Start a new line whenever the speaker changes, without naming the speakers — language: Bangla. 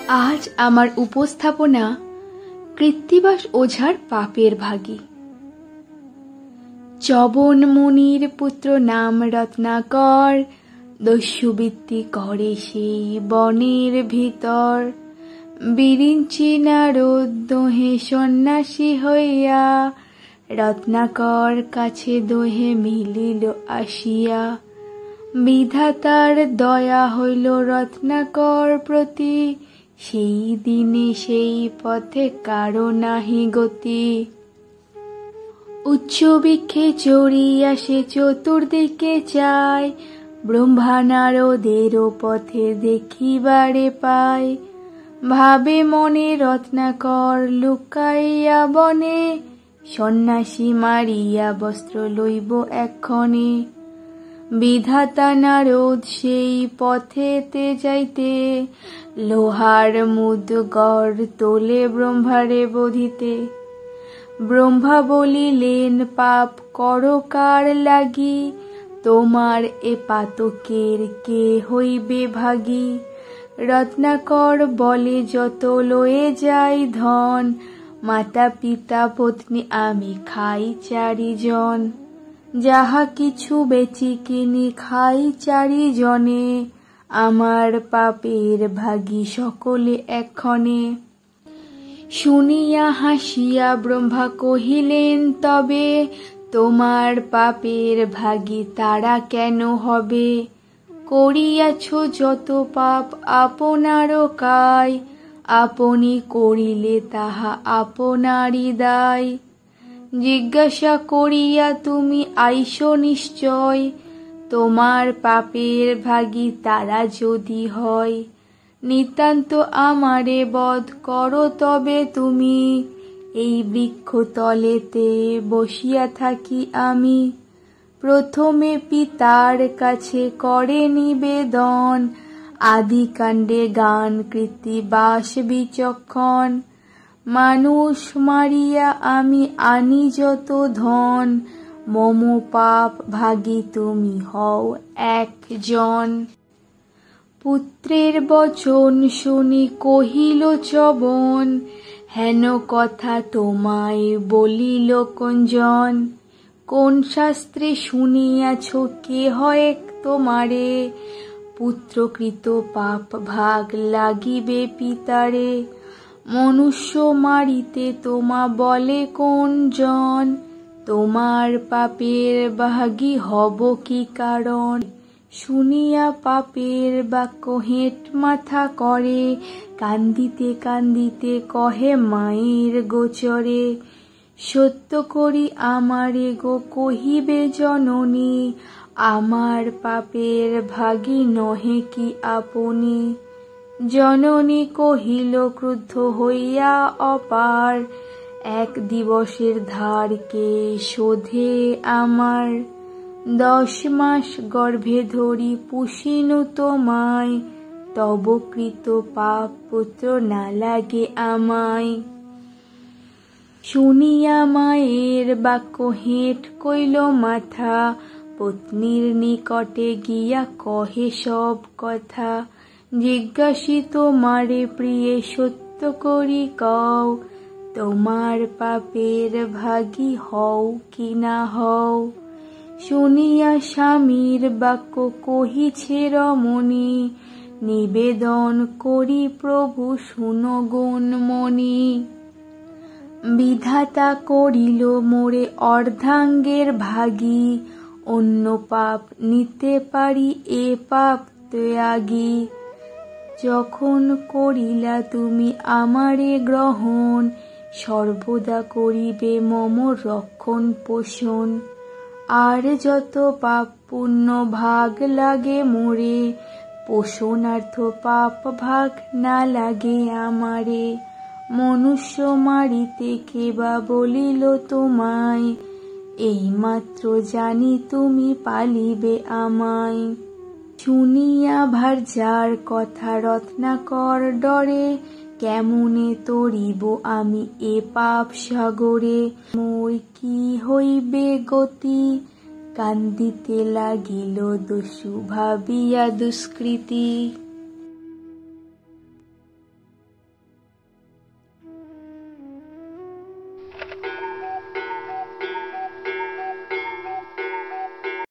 আজ আমার উপস্থাপনা কৃত্তিবাস ওঝার পাপের ভাগী। চবন মুনির পুত্র নাম রত্নাকর, দস্যুবৃত্তি করে সেই বনের ভিতর। বিরিঞ্চি নারদ দোহে সন্ন্যাসী হইয়া, রত্নাকর কাছে দোহে মিলিল আসিয়া। বিধাতার দয়া হইল রত্নাকর প্রতি, সেই দিনে সেই পথে কারো নাহি গতি। উচ্চ বৃক্ষে চড়িয়া সে চতুর্দিকে চায়, ব্রহ্মা নারদেরও পথে দেখিবারে পায়। ভাবে মনে রত্নাকর লুকাইয়া বনে, সন্ন্যাসী মারিয়া বস্ত্র লইব এক্ষণে। বিধাতা নারদ সেই পথেতে যাইতে, লোহার মুদ্গর তোলে ব্রহ্মারে বধিতে। ব্রহ্মা বলিলেন পাপ করো কার লাগি, তোমার এ পাতকের কে হইবে ভাগী। রত্নাকর বলে যত লয়ে যাই ধন, মাতা পিতা পত্নী আমি খাই চারিজন। যাহা কিছু বেচি কিনি খাই চারিজনে, আমার পাপের ভাগী সকলে এক্ষণে। শুনিয়া হাসিয়া ব্রহ্মা কহিলেন তবে, তোমার পাপের ভাগী তারা কেন হবে। করিয়াছ যত পাপ আপনারও কায়, আপনি করিলে তাহা আপনারই দায়। জিজ্ঞাসা করিয়া তুমি আইস নিশ্চয়, তোমার পাপের ভাগী তারা যদি হয়। নিতান্ত আমারে বধ করো তবে তুমি, এই বৃক্ষ তলেতে বসিয়া থাকি আমি। প্রথমে পিতার কাছে করে নিবেদন, আদিকাণ্ডে গান কৃত্তিবাস বিচক্ষণ। মানুষ মারিয়া আমি আনি যত ধন, মম পাপ ভাগী তুমি হও একজন। পুত্রের বচন শুনি কহিল চবন, হেন কথা তোমায় বলিল কোনজন। কোন শাস্ত্রে শুনিয়াছ কে হয় তোমারে, পুত্রকৃত পাপ ভাগ লাগিবে পিতারে। মনুষ্য মারিতে তোমা বলে কোন জন, তোমার পাপের ভাগী হব কি কারণ। শুনিয়া পাপের বাক্য হেঁট মাথা করে, কান্দিতে কান্দিতে কহে মায়ের গোচরে। সত্য করি আমারে গো কহিবে জননী, আমার পাপের ভাগী নহে কি আপনি। জননী কহিল ক্রুদ্ধ হইয়া অপার, এক দিবসের ধার কে শোধে আমার। 10 মাস গর্ভে ধরি পুষিনু তোমায়, তব কৃত পাপ পুত্র না লাগে আমায়। শুনিয়া মায়ের বাক্য হেঁট কইল মাথা, পত্নীর নিকটে গিয়া কহে সব কথা। জিজ্ঞাসি তোমারে প্রিয়ে সত্য করি কও, তোমার পাপের ভাগী হও কি না হও। শুনিয়া স্বামীর বাক্য কহিছে রমণী, নিবেদন করি প্রভু শুনো গুণমণি। বিধাতা করিল মোরে অর্ধাঙ্গের ভাগী, অন্য পাপ নিতে পারি এ পাপ ত্যাগী। যখন করিলা তুমি আমারে গ্রহণ, সর্বদা করিবে মম রক্ষণ পোষণ। আর যত পাপ পুণ্য ভাগ লাগে মোরে, পোষণার্থ পাপ ভাগ না লাগে আমারে। মনুষ্য মারিতে কে বা বলিল তোমায়, এই মাত্র জানি তুমি পালিবে আমায়। শুনিয়া ভার্যার কথা রত্নাকর ডরে, কেমনে তরিব আমি এ পাপ সাগরে। মোর কি হইবে গতি, কান্দিতে লাগিল দস্যু ভাবিয়া দুষ্কৃতি।